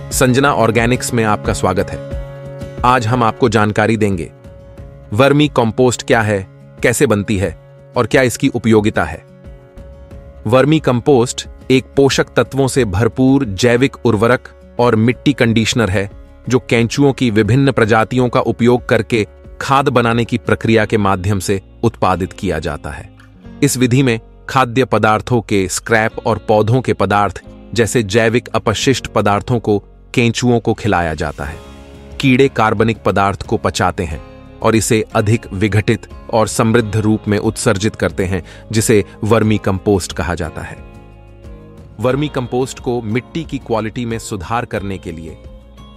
Sanjana Organics में आपका स्वागत है। आज हम आपको जानकारी देंगे वर्मी कंपोस्ट क्या है, कैसे बनती है और क्या इसकी उपयोगिता है। वर्मी कंपोस्ट एक पोषक तत्वों से भरपूर जैविक उर्वरक और मिट्टी कंडीशनर है जो केंचुओं की विभिन्न प्रजातियों का उपयोग करके खाद बनाने की प्रक्रिया के माध्यम से उत्पादित किया जाता है। इस विधि में खाद्य पदार्थों के स्क्रैप और पौधों के पदार्थ जैसे जैविक अपशिष्ट पदार्थों को केंचुओं को खिलाया जाता है। कीड़े कार्बनिक पदार्थ को पचाते हैं और इसे अधिक विघटित और समृद्ध रूप में उत्सर्जित करते हैं, जिसे वर्मी कंपोस्ट कहा जाता है। वर्मी कंपोस्ट को मिट्टी की क्वालिटी में सुधार करने के लिए,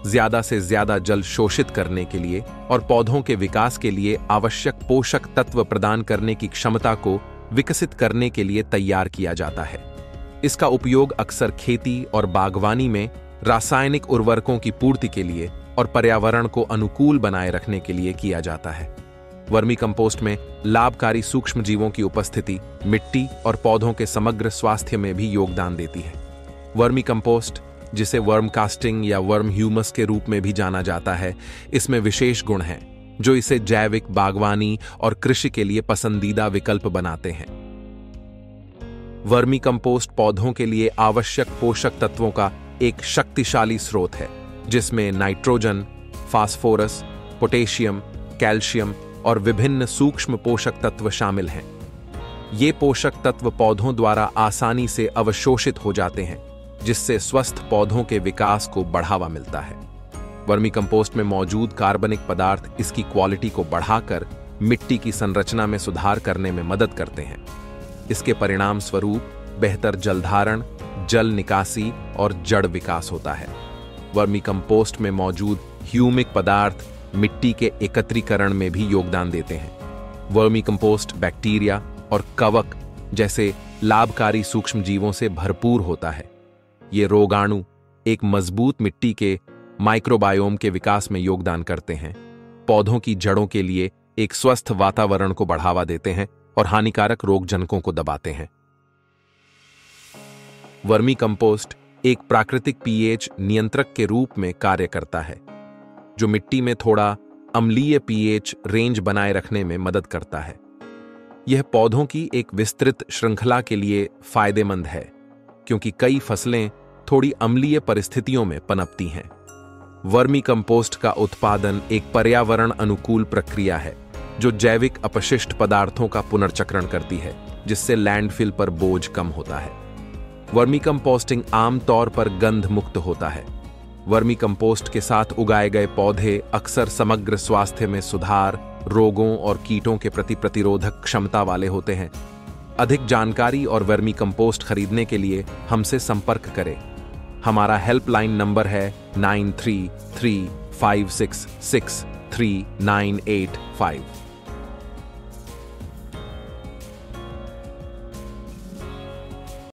ज्यादा से ज्यादा जल शोषित करने के लिए और पौधों के विकास के लिए आवश्यक पोषक तत्व प्रदान करने की क्षमता को विकसित करने के लिए तैयार किया जाता है। इसका उपयोग अक्सर खेती और बागवानी में रासायनिक उर्वरकों की पूर्ति के लिए और पर्यावरण को अनुकूल बनाए रखने के लिए किया जाता है। वर्मी कंपोस्ट में लाभकारी सूक्ष्म जीवों की उपस्थिति मिट्टी और पौधों के समग्र स्वास्थ्य में भी योगदान देती है। वर्मी कंपोस्ट, जिसे वर्म कास्टिंग या वर्म ह्यूमस के रूप में भी जाना जाता है, इसमें विशेष गुण हैं जो इसे जैविक बागवानी और कृषि के लिए पसंदीदा विकल्प बनाते हैं। वर्मी कंपोस्ट पौधों के लिए आवश्यक पोषक तत्वों का एक शक्तिशाली स्रोत है, जिसमें नाइट्रोजन, फास्फोरस, पोटेशियम, कैल्शियम और विभिन्न सूक्ष्म पोषक तत्व शामिल हैं। ये पोषक तत्व पौधों द्वारा आसानी से अवशोषित हो जाते हैं, जिससे स्वस्थ पौधों के विकास को बढ़ावा मिलता है। वर्मी कंपोस्ट में मौजूद कार्बनिक पदार्थ इसकी क्वालिटी को बढ़ाकर मिट्टी की संरचना में सुधार करने में मदद करते हैं। इसके परिणाम स्वरूप बेहतर जलधारण, जल निकासी और जड़ विकास होता है। वर्मी कंपोस्ट में मौजूद ह्यूमिक पदार्थ मिट्टी के एकत्रीकरण में भी योगदान देते हैं। वर्मी कंपोस्ट बैक्टीरिया और कवक जैसे लाभकारी सूक्ष्म जीवों से भरपूर होता है। ये रोगाणु एक मजबूत मिट्टी के माइक्रोबायोम के विकास में योगदान करते हैं, पौधों की जड़ों के लिए एक स्वस्थ वातावरण को बढ़ावा देते हैं और हानिकारक रोगजनकों को दबाते हैं। वर्मी कंपोस्ट एक प्राकृतिक पीएच नियंत्रक के रूप में कार्य करता है, जो मिट्टी में थोड़ा अम्लीय पीएच रेंज बनाए रखने में मदद करता है। यह पौधों की एक विस्तृत श्रृंखला के लिए फायदेमंद है, क्योंकि कई फसलें थोड़ी अम्लीय परिस्थितियों में पनपती हैं। वर्मी कंपोस्ट का उत्पादन एक पर्यावरण अनुकूल प्रक्रिया है जो जैविक अपशिष्ट पदार्थों का पुनर्चक्रण करती है, जिससे लैंडफिल पर बोझ कम होता है। वर्मी कंपोस्टिंग आमतौर पर गंध मुक्त होता है। वर्मी कंपोस्ट के साथ उगाए गए पौधे अक्सर समग्र स्वास्थ्य में सुधार, रोगों और कीटों के प्रति प्रतिरोधक क्षमता वाले होते हैं। अधिक जानकारी और वर्मी कंपोस्ट खरीदने के लिए हमसे संपर्क करें। हमारा हेल्पलाइन नंबर है 9335663985।